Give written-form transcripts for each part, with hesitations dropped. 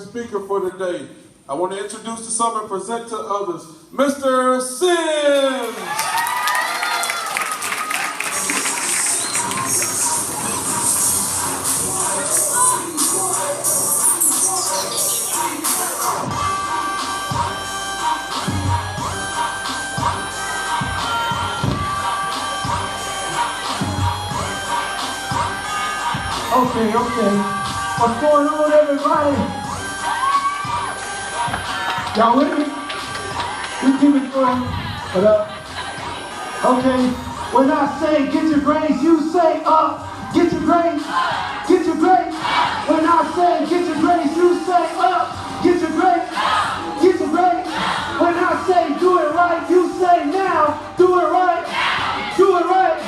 speaker for today. I want to introduce to some and present to others, Mr. Sims. Okay. What's going on, everybody? Y'all with me? We keep it going. What up? Okay. When I say get your grades, you say up. Get your grades. Get your grades. When I say get your grades, you say up. Get your grades. Get your grades. When I say do it right, you say now. Do it right. Do it right.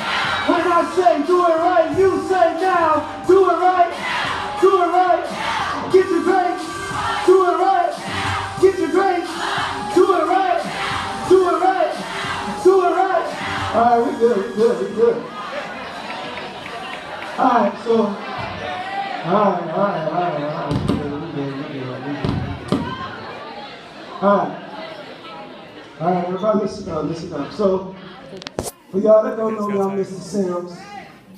When I say do it right, you say now. Do it right. Do it right. Get your grades. Do it right. Get your grades. Do it right. Do it right. Do it right. All right, we good. All right, so, all right. All right, everybody listen up. So, for y'all that don't know me, I'm Mr. Sims.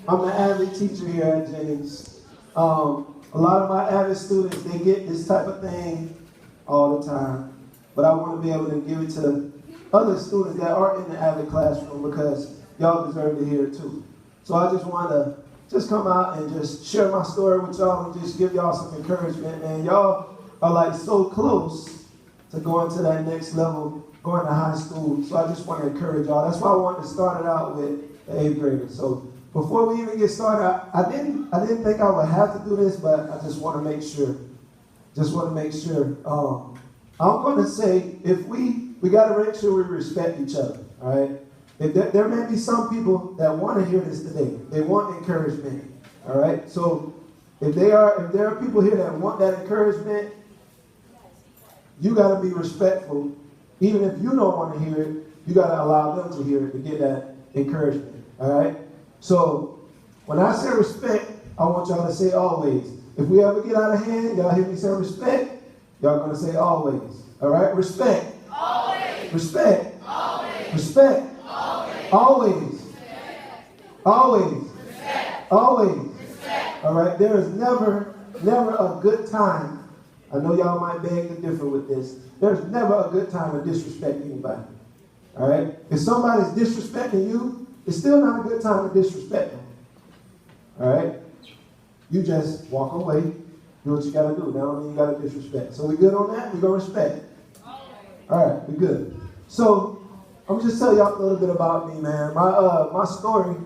I'm an Avid teacher here at Jennings. A lot of my Avid students, they get this type of thing all the time. But I want to be able to give it to other students that aren't in the Avid classroom because y'all deserve to hear it too. So I just want to come out and just share my story with y'all and just give y'all some encouragement. Man, y'all are like so close to going to that next level, going to high school. So I just want to encourage y'all. That's why I wanted to start it out with the 8th graders. So before we even get started, I didn't think I would have to do this, but I just want to make sure. I'm going to say if we got to make sure we respect each other. All right. If there may be some people that want to hear this today. They want encouragement. All right. So if there are people here that want that encouragement, you got to be respectful. Even if you don't want to hear it, you got to allow them to hear it to get that encouragement. All right. So when I say respect, I want y'all to say always. If we ever get out of hand, y'all hear me say respect, y'all going to say always. All right. Respect. Always. Respect. Always. Respect. Always. Always. Always. All right. There is never a good time. I know y'all might beg to differ with this. There's never a good time to disrespect anybody. All right. If somebody's disrespecting you, it's still not a good time to disrespect them. All right. You just walk away. Do what you got to do. That don't mean you got to disrespect. So we good on that? We gonna respect. All right. We good. So I'm just tell y'all a little bit about me, man. My story.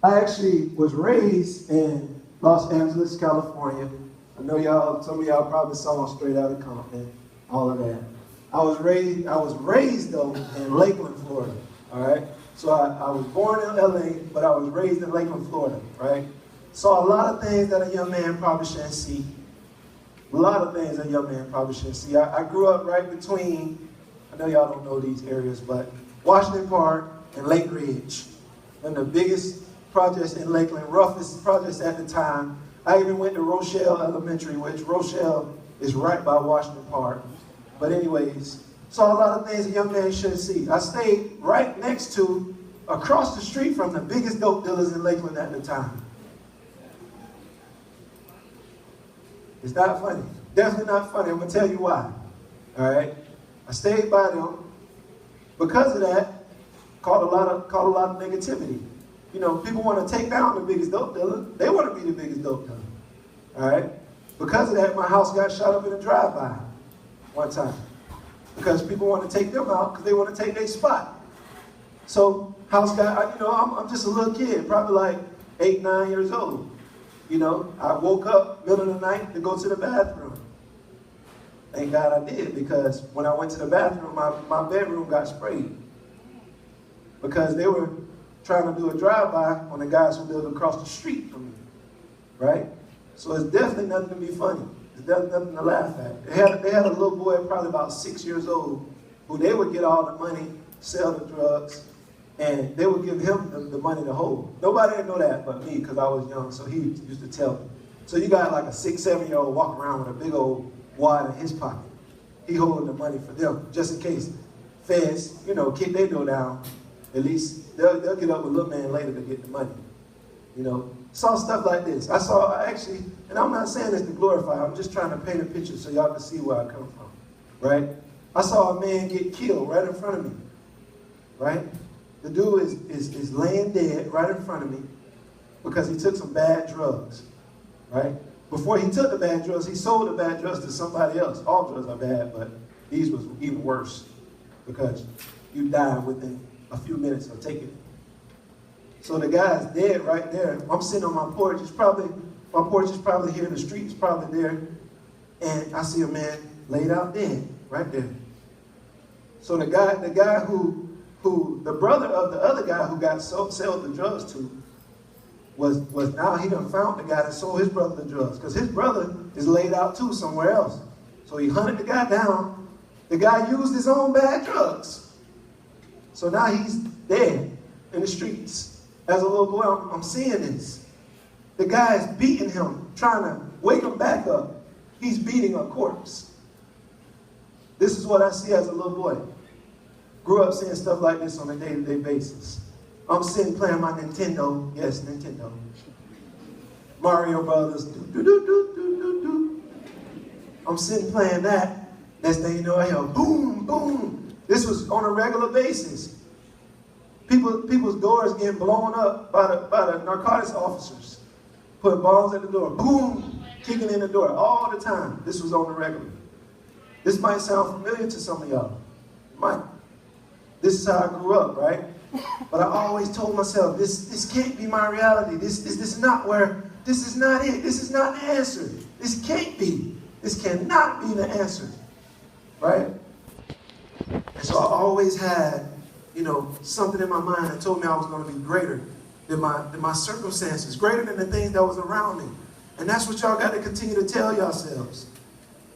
I actually was raised in Los Angeles, California. I know some of y'all probably saw Straight Outta Compton, all of that. I was raised though in Lakeland, Florida. All right. So I was born in LA, but I was raised in Lakeland, Florida. Right. Saw a lot of things that a young man probably shouldn't see. A lot of things a young man probably shouldn't see. I grew up right between. I know y'all don't know these areas, but Washington Park and Lake Ridge, and the biggest projects in Lakeland, roughest projects at the time. I even went to Rochelle Elementary, which Rochelle is right by Washington Park. But anyways, saw a lot of things a young man shouldn't see. I stayed right next to, across the street from the biggest dope dealers in Lakeland at the time. It's not funny. Definitely not funny. I'm going to tell you why. All right? I stayed by them. Because of that, caught a lot of negativity. You know, people want to take down the biggest dope dealer. They want to be the biggest dope dealer. All right? Because of that, my house got shot up in a drive-by one time. Because people want to take them out because they want to take their spot. So, house got, I'm just a little kid, probably like 8, 9 years old. You know, I woke up middle of the night to go to the bathroom. Thank God I did, because when I went to the bathroom, my bedroom got sprayed. Because they were trying to do a drive-by on the guys who lived across the street from me, right? So it's definitely nothing to be funny. It's definitely nothing to laugh at. They had a little boy, probably about 6 years old, who they would get all the money, sell the drugs, and they would give him the money to hold. Nobody didn't know that but me, because I was young, so he used to tell me. So you got like a 6, 7-year-old walking around with a big old wad in his pocket. He holding the money for them, just in case feds, kick their door down. At least they'll get up with little man later to get the money. Saw stuff like this. I actually, and I'm not saying this to glorify, I'm just trying to paint a picture so y'all can see where I come from, right? I saw a man get killed right in front of me, right? The dude is laying dead right in front of me because he took some bad drugs, right? Before he took the bad drugs, he sold the bad drugs to somebody else. All drugs are bad, but these was even worse because you die within a few minutes of taking it. So the guy's dead right there. I'm sitting on my porch. My porch is probably here. The street is probably there. And I see a man laid out dead right there. So the guy who the brother of the other guy who got sold the drugs to was now he done found the guy that sold his brother the drugs because his brother is laid out too somewhere else. So he hunted the guy down. The guy used his own bad drugs. So now he's dead in the streets. As a little boy, I'm seeing this. The guy is beating him, trying to wake him back up. He's beating a corpse. This is what I see as a little boy. Grew up seeing stuff like this on a day-to-day basis. I'm sitting playing my Nintendo. Yes, Nintendo. Mario Brothers. I'm sitting playing that. Next thing you know, I hear boom, boom. This was on a regular basis. People's doors getting blown up by the narcotics officers. Putting bombs at the door. Boom! Kicking in the door all the time. This was on the regular. This might sound familiar to some of y'all. It might. This is how I grew up, right? But I always told myself, this can't be my reality. This is not it. This is not the answer. This can't be. This cannot be the answer. Right? And so I always had something in my mind that told me I was going to be greater than my circumstances, greater than the things that was around me. And that's what y'all got to continue to tell yourselves.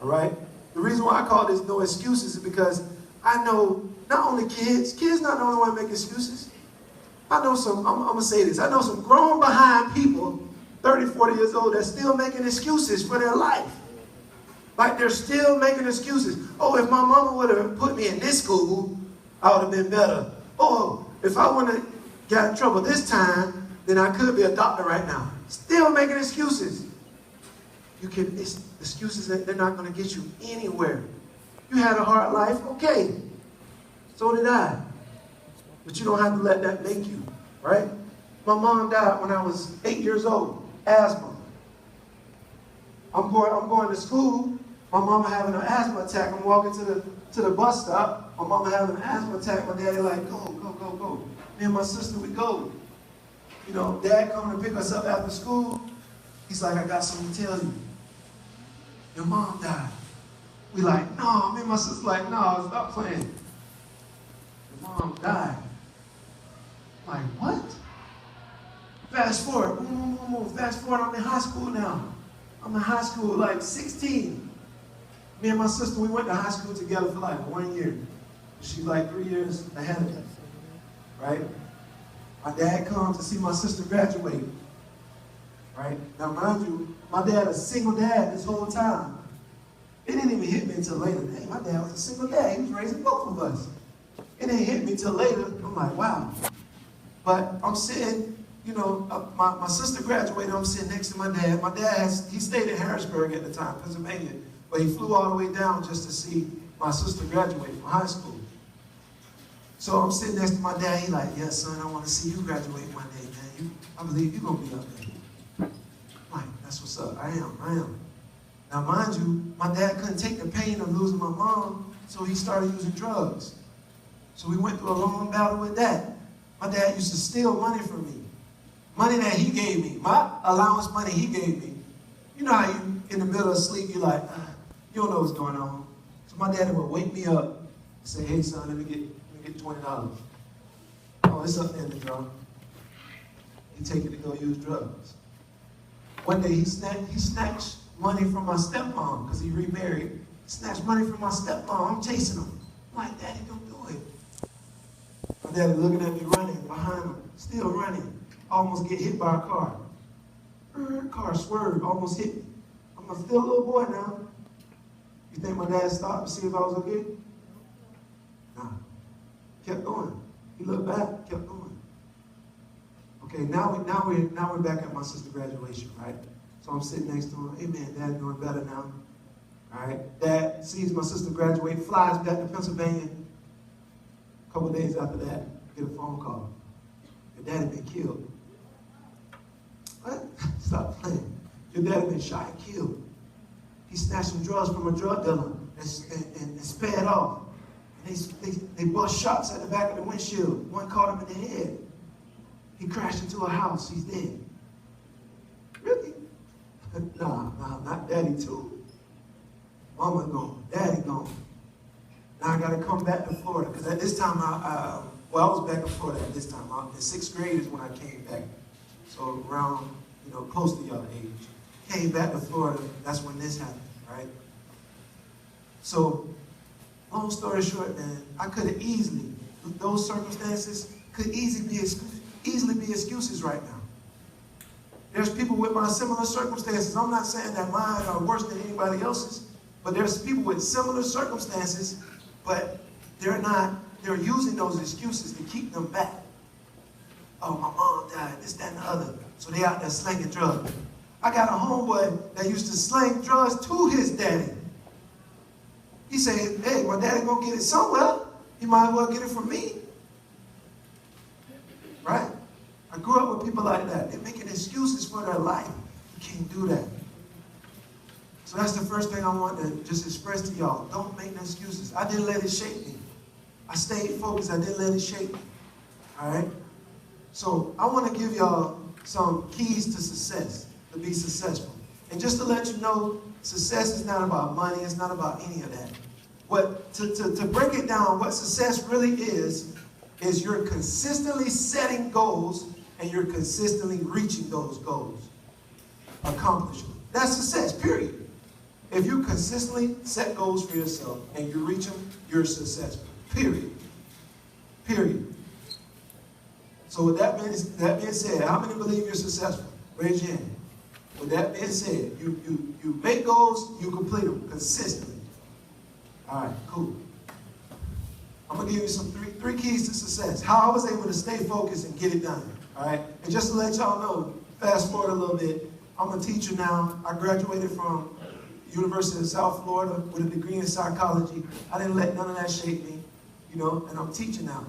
All right? The reason why I call this no excuses is because I know not only kids not the only one making excuses. I know I'm going to say this, I know some grown behind people, 30, 40 years old, that's still making excuses for their life. Like they're still making excuses. Oh, if my mama would have put me in this school, I would have been better. Oh, if I wouldn't have got in trouble this time, then I could be a doctor right now. Still making excuses. Excuses, they're not going to get you anywhere. You had a hard life, okay. So did I. But you don't have to let that make you, right? My mom died when I was 8 years old. Asthma. I'm going to school. My mama having an asthma attack. I'm walking to the bus stop. My mama having an asthma attack. My daddy like, go. Me and my sister, we go. Dad coming to pick us up after school. He's like, I got something to tell you. Your mom died. We like, no. Me and my sister like, no, stop playing. Your mom died. Like, what? Fast forward. Boom. Fast forward, I'm in high school now. I'm in high school, like 16. Me and my sister, we went to high school together for like 1 year. She's like 3 years ahead of me, right? My dad comes to see my sister graduate, right? Now, mind you, my dad a single dad this whole time. It didn't even hit me until later. Hey, my dad was a single dad. He was raising both of us. It didn't hit me till later. I'm like, wow. But I'm sitting, my sister graduated. I'm sitting next to my dad. My dad, he stayed in Harrisburg at the time, Pennsylvania. But he flew all the way down just to see my sister graduate from high school. So I'm sitting next to my dad. He like, yes, son, I want to see you graduate one day, man. I believe you're going to be up there. I'm like, that's what's up. I am. Now, mind you, my dad couldn't take the pain of losing my mom, so he started using drugs. So we went through a long battle with that. My dad used to steal money from me. Money that he gave me. My allowance money he gave me. You know how you, in the middle of sleep, you're like, you don't know what's going on. So my daddy would wake me up and say, hey, son, let me get $20. Oh, it's up there in the drawer. He take it to go use drugs. One day he snatched money from my stepmom because he remarried. Snatched money from my stepmom. I'm chasing him. I'm like, Daddy, don't do it. My daddy looking at me running behind him, still running. Almost get hit by a car. Car swerved, almost hit me. I'm still a little boy now. You think my dad stopped to see if I was okay? Nah. Kept going. He looked back, kept going. Okay, now we're back at my sister's graduation, right? So I'm sitting next to him. Hey man, Dad doing better now. All right. Dad sees my sister graduate, flies back to Pennsylvania. A couple of days after that, get a phone call. Your dad had been killed. What? Stop playing. Your dad had been shot and killed. He snatched some drugs from a drug dealer and sped off. And they bust shots at the back of the windshield. One caught him in the head. He crashed into a house. He's dead. Really? Nah, not daddy too. Mama gone. Daddy gone. Now I got to come back to Florida. Because at this time, I was back in Florida at this time. In 6th grade is when I came back. So around, close to y'all age. Came back to Florida. That's when this happened, right? So, long story short, man, I could have those circumstances could easily be excuses right now. There's people with my similar circumstances. I'm not saying that mine are worse than anybody else's, but there's people with similar circumstances, but they're using those excuses to keep them back. Oh, my mom died, this, that, and the other. So they out there slinging drugs. I got a homeboy that used to sling drugs to his daddy. He said, hey, my daddy gonna get it somewhere. He might as well get it from me. Right? I grew up with people like that. They're making excuses for their life. You can't do that. So that's the first thing I want to just express to y'all. Don't make no excuses. I didn't let it shape me. I stayed focused. I didn't let it shape me. All right? So I want to give y'all some keys to success, to be successful. And just to let you know, success is not about money. It's not about any of that. To break it down, what success really is you're consistently setting goals and you're consistently reaching those goals. Accomplishing. That's success, period. If you consistently set goals for yourself and you reach them, you're successful. Period. Period. So with that being said, how many believe you're successful? Raise your hand. With that being said, you make goals, you complete them consistently. All right, cool. I'm going to give you some three keys to success. How I was able to stay focused and get it done. All right? And just to let y'all know, fast forward a little bit, I'm a teacher now. I graduated from University of South Florida with a degree in psychology. I didn't let none of that shape me, and I'm teaching now.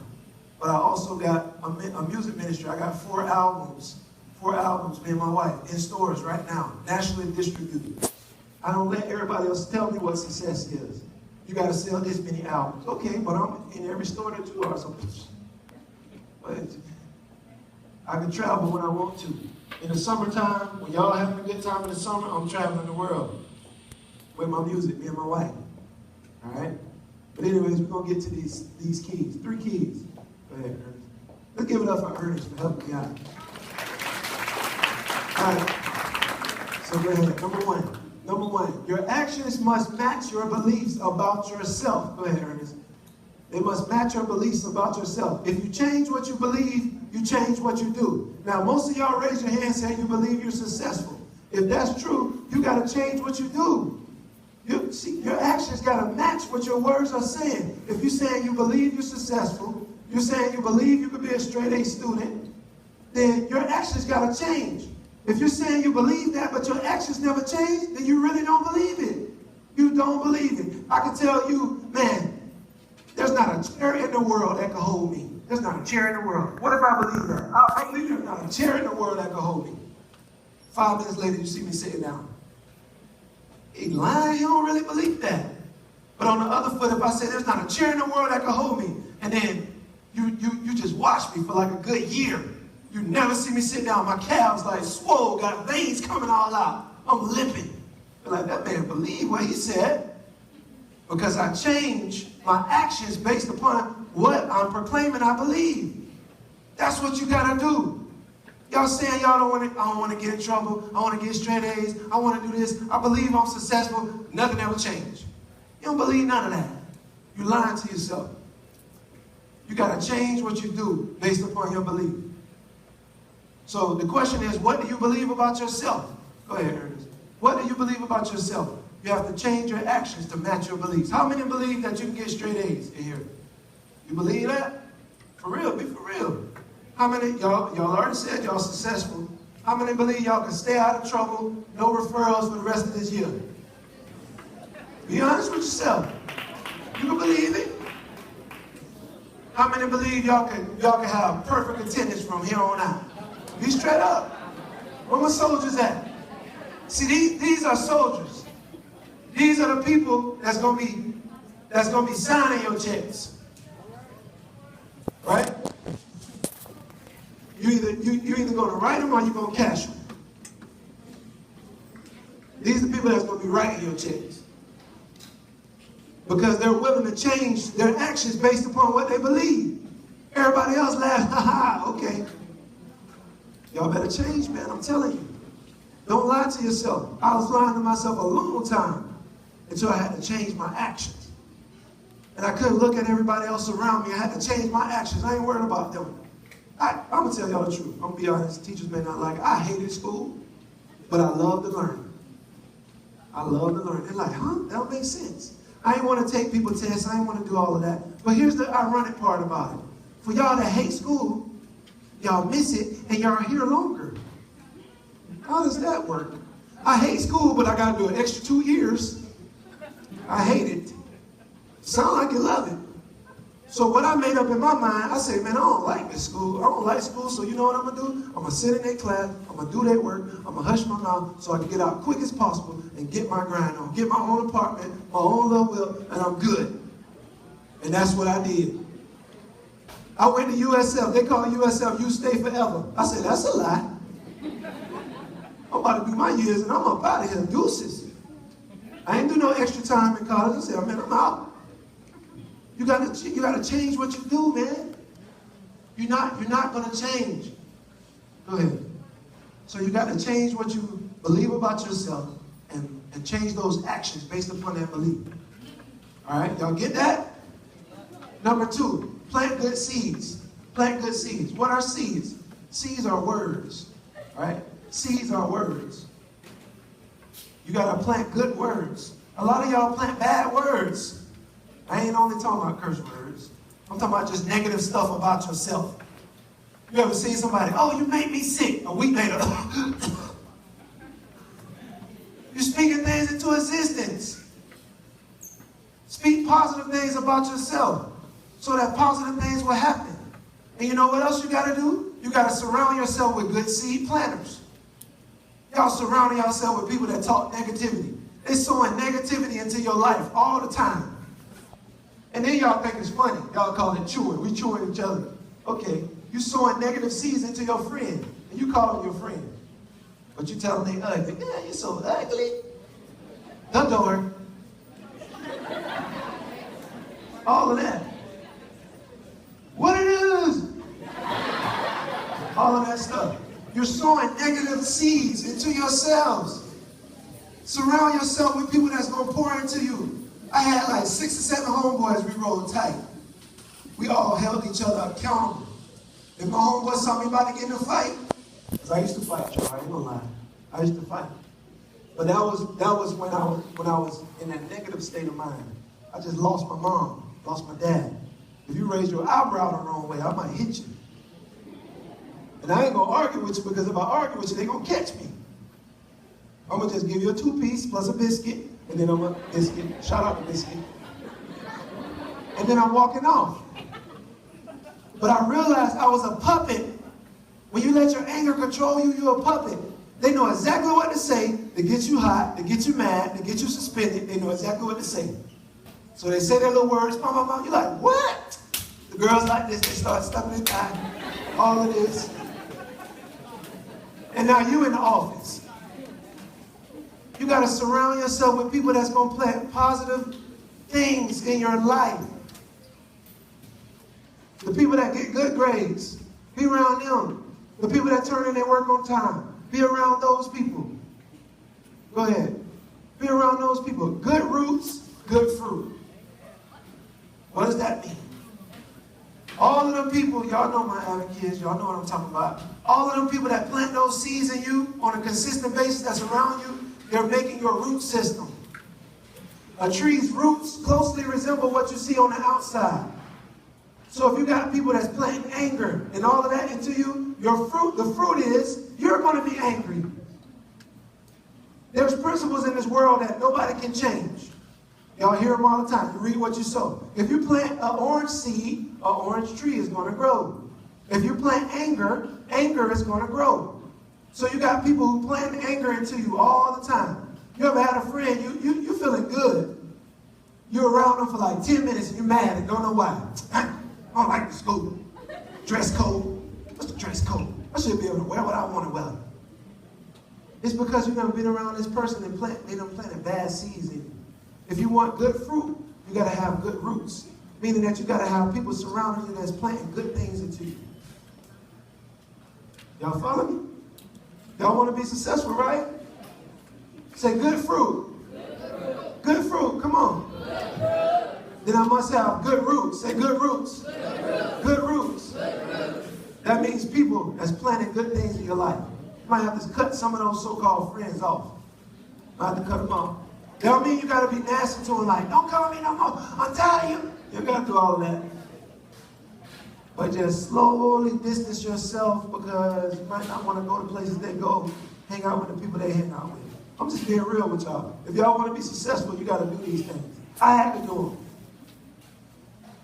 But I also got a music ministry. I got 4 albums, me and my wife, in stores right now, nationally distributed. I don't let everybody else tell me what success is. You got to sell this many albums. Okay, but I'm in every store that you are. So, but I can travel when I want to. In the summertime, when y'all having a good time in the summer, I'm traveling the world with my music, me and my wife. All right? But anyways, we're going to get to these keys. 3 keys. Go ahead, Ernest. Let's give it up for Ernest for helping me out. All right. So go ahead. Number one, your actions must match your beliefs about yourself. Go ahead, Ernest. They must match your beliefs about yourself. If you change what you believe, you change what you do. Now, most of y'all raise your hand and say you believe you're successful. If that's true, you got to change what you do. Your actions got to match what your words are saying. If you're saying you believe you're successful, you're saying you believe you could be a straight A student, then your actions got to change. If you're saying you believe that, but your actions never change, then you really don't believe it. You don't believe it. I can tell you, man, there's not a chair in the world that can hold me. There's not a chair in the world. What if I believe that? I believe there's not a chair in the world that can hold me. 5 minutes later, you see me sitting down. He lying, he don't really believe that. But on the other foot, if I say there's not a chair in the world that can hold me, and then you just watch me for like a good year. You never see me sit down. My calves like swole, got veins coming all out. I'm limping. You're like, that man believed what he said. Because I change my actions based upon what I'm proclaiming I believe. That's what you gotta do. Y'all saying y'all I don't want to get in trouble. I want to get straight A's. I want to do this. I believe I'm successful. Nothing ever changed. You don't believe none of that. You're lying to yourself. You got to change what you do based upon your belief. So the question is, what do you believe about yourself? Go ahead, Ernest. What do you believe about yourself? You have to change your actions to match your beliefs. How many believe that you can get straight A's in here? You believe that? For real, be for real. How many, y'all already said y'all successful. How many believe y'all can stay out of trouble, no referrals for the rest of this year? Be honest with yourself. You can believe it. How many believe y'all can have perfect attendance from here on out? Be straight up. Where my soldiers at? See, these are soldiers. These are the people that's gonna be signing your checks. Right? You're either gonna write them or you're gonna cash them. These are the people that's gonna be writing your checks. Because they're willing to change their actions based upon what they believe. Everybody else laughs, ha ha, okay. Y'all better change, man, I'm telling you. Don't lie to yourself. I was lying to myself a long time until I had to change my actions. And I couldn't look at everybody else around me. I had to change my actions. I ain't worried about them. I'm going to tell y'all the truth. I'm going to be honest. Teachers may not like it. I hated school, but I love to learn. I love to learn. They're like, huh? That don't make sense. I ain't want to take people tests. I ain't want to do all of that. But here's the ironic part about it. For y'all that hate school, y'all miss it, and y'all are here longer. How does that work? I hate school, but I got to do an extra 2 years. I hate it. Sound like you love it. So what I made up in my mind, I said, man, I don't like this school. I don't like school, so you know what I'm going to do? I'm going to sit in their class, I'm going to do their work, I'm going to hush my mouth so I can get out quick as possible and get my grind on, get my own apartment, my own little will, and I'm good. And that's what I did. I went to USF. They call USF, you stay forever. I said, that's a lie. I'm about to do my years and I'm up out of here, deuces. I ain't do no extra time in college. I said, man, I'm out. You gotta change what you do, man. You're not gonna change. Go ahead. So you gotta change what you believe about yourself and change those actions based upon that belief. All right, y'all get that? Number 2, plant good seeds. Plant good seeds. What are seeds? Seeds are words. All right? Seeds are words. You gotta plant good words. A lot of y'all plant bad words. I ain't only talking about curse words. I'm talking about just negative stuff about yourself. You ever seen somebody, oh, you made me sick, a week later. You're speaking things into existence. Speak positive things about yourself so that positive things will happen. And you know what else you got to do? You got to surround yourself with good seed planters. Y'all surrounding yourself with people that talk negativity. They're sowing negativity into your life all the time. And then y'all think it's funny. Y'all call it chewing. We chewing each other. Okay, you sowing negative seeds into your friend, and you call them your friend. But you tell them they ugly. Yeah, you're so ugly. The door. All of that. What it is. All of that stuff. You're sowing negative seeds into yourselves. Surround yourself with people that's going to pour into you. I had like 6 or 7 homeboys we rolled tight. We all held each other accountable. If my homeboy saw me about to get in a fight, because I used to fight, y'all, I ain't gonna lie. I used to fight. But that was when I was in that negative state of mind. I just lost my mom, lost my dad. If you raise your eyebrow the wrong way, I might hit you. And I ain't gonna argue with you, because if I argue with you, they gonna catch me. I'm gonna just give you a 2-piece plus a biscuit, and then I'm a biscuit. Shout out to biscuit. And then I'm walking off. But I realized I was a puppet. When you let your anger control you, you're a puppet. They know exactly what to say to get you hot, to get you mad, to get you suspended. They know exactly what to say. So they say their little words, mom, mom, mom. You're like, what? The girls like this, they start stuffing their thigh. All of this. And now you in the office. You got to surround yourself with people that's going to plant positive things in your life. The people that get good grades, be around them. The people that turn in their work on time, be around those people. Go ahead. Be around those people. Good roots, good fruit. What does that mean? All of them people, y'all know my Avid kids, y'all know what I'm talking about. All of them people that plant those seeds in you on a consistent basis that's around you, they're making your root system. A tree's roots closely resemble what you see on the outside. So if you got people that's planting anger and all of that into you, the fruit is you're going to be angry. There's principles in this world that nobody can change. Y'all hear them all the time. You read what you sow. If you plant an orange seed, an orange tree is going to grow. If you plant anger, anger is going to grow. So you got people who plant anger into you all the time. You ever had a friend, you feeling good. You're around them for like 10 minutes and you're mad and don't know why. I don't like the school. Dress code. What's the dress code? I should be able to wear what I want to wear. It's because you've never been around this person and they done planted bad seeds in you. If you want good fruit, you got to have good roots. Meaning that you got to have people surrounding you that's planting good things into you. Y'all follow me? Y'all want to be successful, right? Say good fruit. Good fruit. Come on. Then I must have good roots. Say good roots. Good roots. That means people that's planting good things in your life. You might have to cut some of those so-called friends off. You might have to cut them off. That don't mean you got to be nasty to them like, don't call me no more. I'm tired of you. You got to do all of that. But just slowly distance yourself because you might not want to go to places they go, hang out with the people they hang out with. I'm just being real with y'all. If y'all want to be successful, you got to do these things. I had to do them.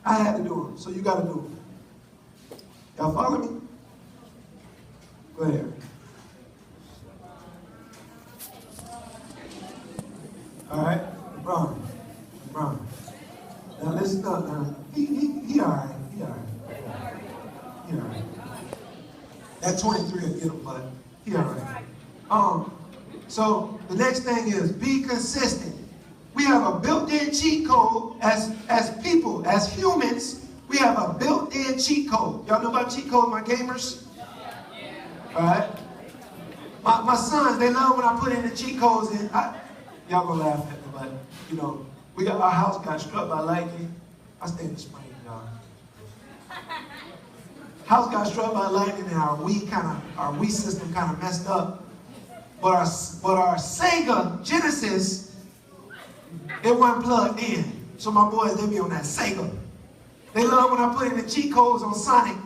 I had to do them, so you got to do them. Y'all follow me? Go ahead. All right, LeBron. Now listen up. Now he all right. He all right. That 23 will get him, but he all right. So the next thing is be consistent. We have a built-in cheat code as people, as humans. We have a built-in cheat code. Y'all know about cheat code, my gamers? All right. My sons, they love when I put in the cheat codes in. Y'all gonna laugh at me, but you know, our house got struck by lightning. I stay in the spring, y'all. House got struck by lightning and our Wii system kind of messed up. But our Sega Genesis, it wasn't plugged in. So my boys, they be on that Sega. They love when I put in the cheat codes on Sonic.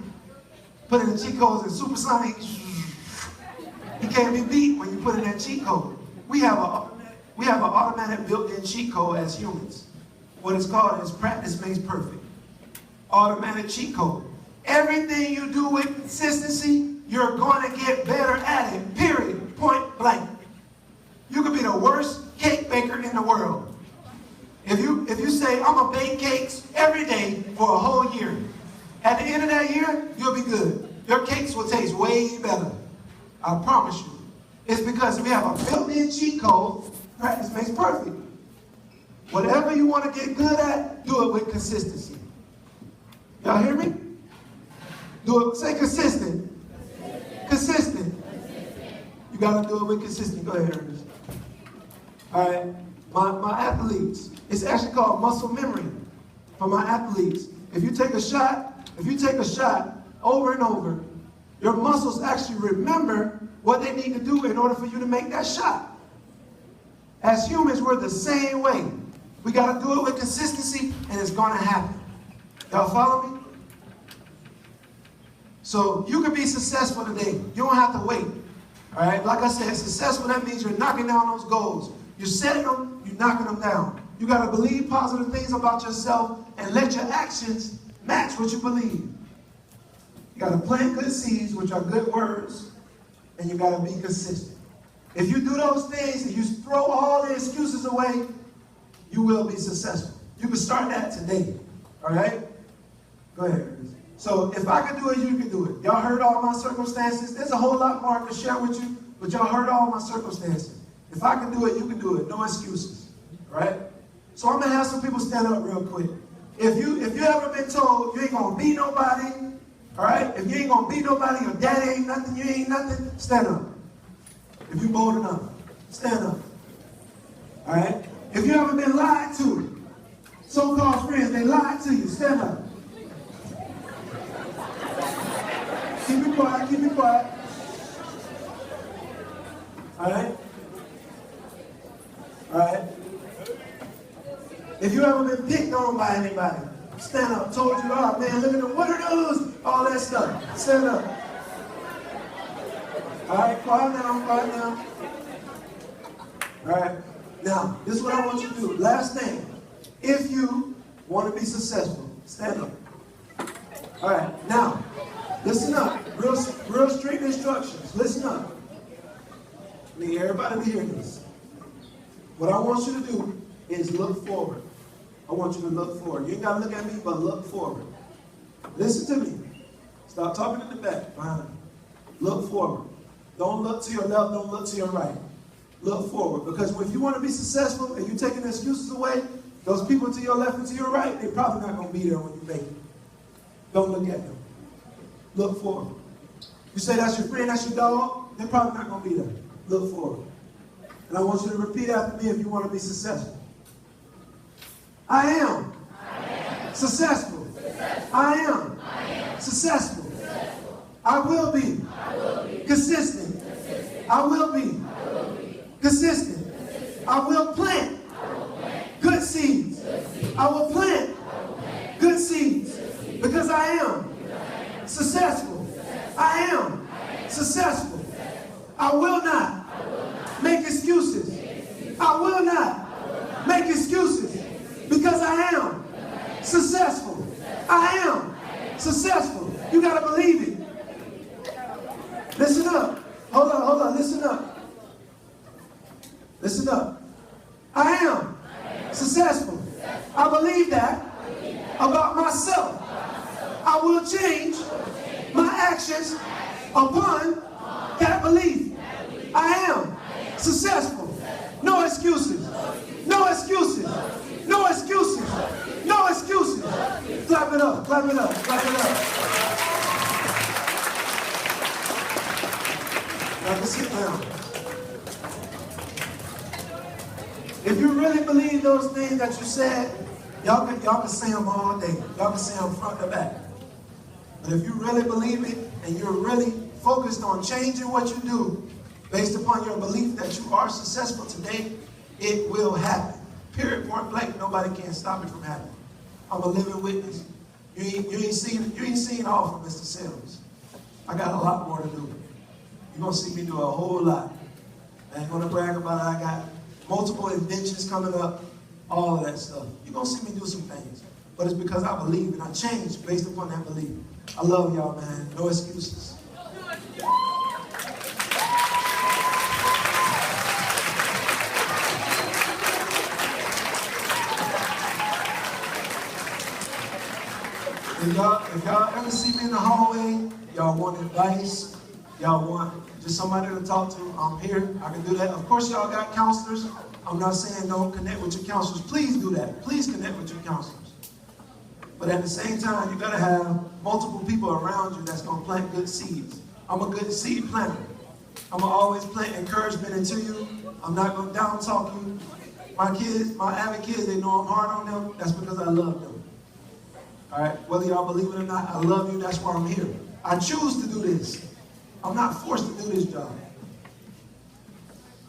Put in the cheat codes in Super Sonic. You can't be beat when you put in that cheat code. We have an automatic built-in cheat code as humans. What it's called is practice makes perfect. Automatic cheat code. Everything you do with consistency, you're going to get better at it, period, point blank. You could be the worst cake baker in the world. If you say, I'm going to bake cakes every day for a whole year, at the end of that year, you'll be good. Your cakes will taste way better. I promise you. It's because we have a built-in cheat code. Practice makes perfect. Whatever you want to get good at, do it with consistency. Y'all hear me? Do it. Say consistent. Consistent. You got to do it with consistency. Go ahead, Ernest. All right. My athletes. It's actually called muscle memory for my athletes. If you take a shot over and over, your muscles actually remember what they need to do in order for you to make that shot. As humans, we're the same way. We got to do it with consistency, and it's going to happen. Y'all follow me? So you can be successful today. You don't have to wait. All right? Like I said, successful, that means you're knocking down those goals. You're setting them, you're knocking them down. You got to believe positive things about yourself and let your actions match what you believe. You got to plant good seeds, which are good words, and you got to be consistent. If you do those things and you throw all the excuses away, you will be successful. You can start that today. All right? Go ahead. So if I can do it, you can do it. Y'all heard all my circumstances. There's a whole lot more I can share with you, but y'all heard all my circumstances. If I can do it, you can do it. No excuses. All right? So I'm going to have some people stand up real quick. If you ever been told you ain't going to be nobody, all right? If you ain't going to be nobody, your daddy ain't nothing, you ain't nothing, stand up. If you bold enough, stand up. All right? If you ever been lied to, so-called friends, they lied to you, stand up. Keep it quiet, keep it quiet. All right? All right? If you ever been picked on by anybody, stand up. Told you, oh man, look at them, what are those? All that stuff. Stand up. All right, quiet down, quiet down. All right, now, this is what I want you to do. Last thing, if you want to be successful, stand up. All right, now, listen up. Real strict instructions. Listen up. I need everybody to hear this. What I want you to do is look forward. I want you to look forward. You ain't got to look at me, but look forward. Listen to me. Stop talking in the back, behind me. Look forward. Don't look to your left, don't look to your right. Look forward. Because if you want to be successful and you're taking excuses away, those people to your left and to your right, they're probably not going to be there when you make it. Don't look at them. Look forward. You say that's your friend, that's your dog, they're probably not going to be there. Look forward. And I want you to repeat after me if you want to be successful. I am successful. I am successful. I will be consistent. I will be consistent. I will plant good seeds. I will plant good seeds because I am successful. I am successful. I will not make excuses. I will not make excuses because I am successful. I am successful. You got to believe it. Listen up. Hold on. Listen up. Listen up. I am successful. I believe that about myself. I will change my actions upon that belief. I am successful. No excuses. No excuses. No excuses. No excuses. Clap it up. Clap it up. Clap it up. Now just sit down. If you really believe those things that you said, y'all can say them all day. Y'all can say them front to back. But if you really believe it and you're really focused on changing what you do based upon your belief that you are successful today, it will happen. Period, point blank. Nobody can stop it from happening. I'm a living witness. You ain't seen all from Mr. Sims. I got a lot more to do. You're going to see me do a whole lot. I ain't going to brag about it. I got multiple inventions coming up, all of that stuff. You're going to see me do some things. But it's because I believe and I change based upon that belief. I love y'all, man. No excuses. If y'all ever see me in the hallway, y'all want advice, y'all want just somebody to talk to, I'm here. I can do that. Of course, y'all got counselors. I'm not saying don't connect with your counselors. Please do that. Please connect with your counselors. But at the same time, you got to have multiple people around you that's going to plant good seeds. I'm a good seed planter. I'm going to always plant encouragement into you. I'm not going to down talk you. My kids, my Avid kids, they know I'm hard on them. That's because I love them. All right? Whether y'all believe it or not, I love you. That's why I'm here. I choose to do this. I'm not forced to do this job.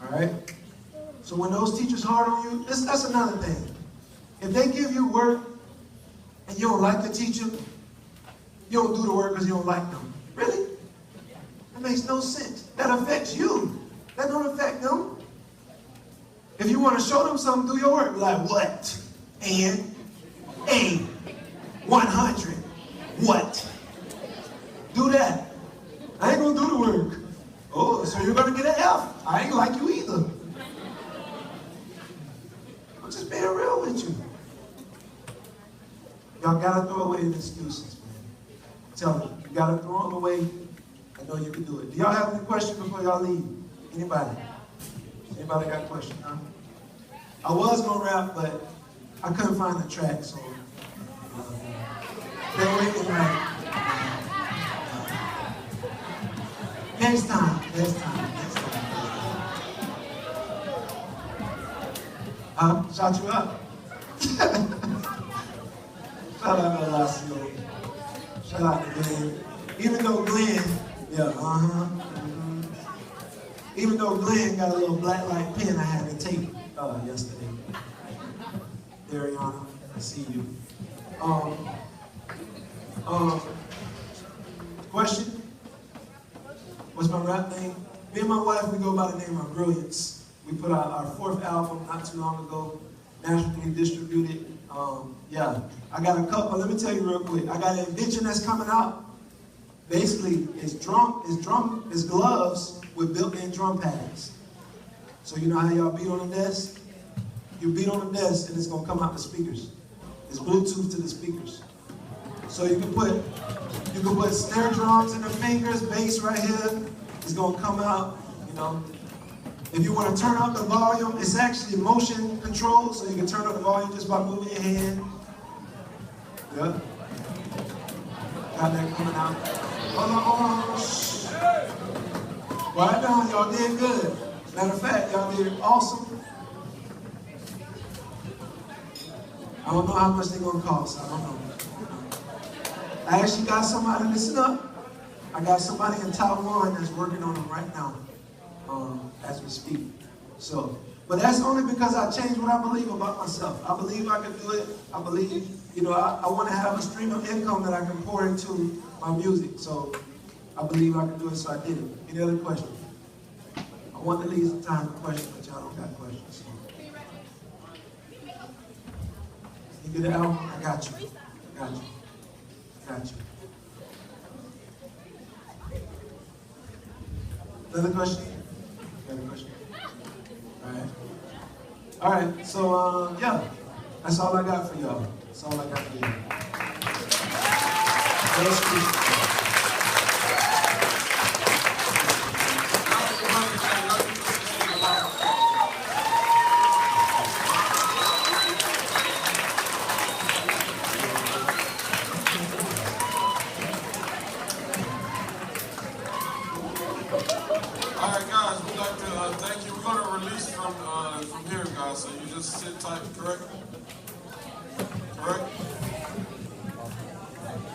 All right? So when those teachers hard on you, that's another thing. If they give you work and you don't like the teacher, you don't do the work because you don't like them. Really? That makes no sense. That affects you. That don't affect them. If you want to show them something, do your work. Be like, what? And? A. 100. What? Do that. I ain't going to do the work. Oh, so you're going to get an F. I ain't like you either. I'm just being real with you. Y'all got to throw away the excuses, man. Tell me. You got to throw them away. I know you can do it. Do y'all have any questions before y'all leave? Anybody? Anybody got a question? Huh? I was going to rap, but I couldn't find the track, so... Next time. Shout you up. Shout out to Horacio. Shout out to Glenn. Even though Glenn, Even though Glenn got a little black light pen I had to tape yesterday. Ariana, I see you. Um, question? What's my rap name? Me and my wife, we go by the name of Brilliance. We put out our 4th album not too long ago, nationally distributed. Yeah, I got a couple. Let me tell you real quick. I got an invention that's coming out. Basically, it's gloves with built-in drum pads. So you know how y'all beat on the desk? You beat on the desk and it's gonna come out the speakers. It's Bluetooth to the speakers. So you can put snare drums in the fingers, bass right here. It's gonna come out, you know. If you want to turn up the volume, it's actually motion control, so you can turn up the volume just by moving your hand. Yeah. Got that coming out. Hold on. Shh. Right now, y'all did good. Matter of fact, y'all did awesome. I don't know how much they're gonna cost. I don't know. I actually got somebody, listen up. I got somebody in Taiwan that's working on them right now, as we speak. So, but that's only because I changed what I believe about myself. I believe I can do it. I believe, you know, I want to have a stream of income that I can pour into my music. So, I believe I can do it, so I did it. Any other questions? I want to leave some time for questions, but y'all don't got questions. So. You get the album? I got you. Got you. Got you. Another question? Another question? All right, so, yeah, that's all I got for y'all. That's all I got for you. All right, guys, we'd like to thank you. We're going to release from here, guys, so you just sit tight, correct? Correct?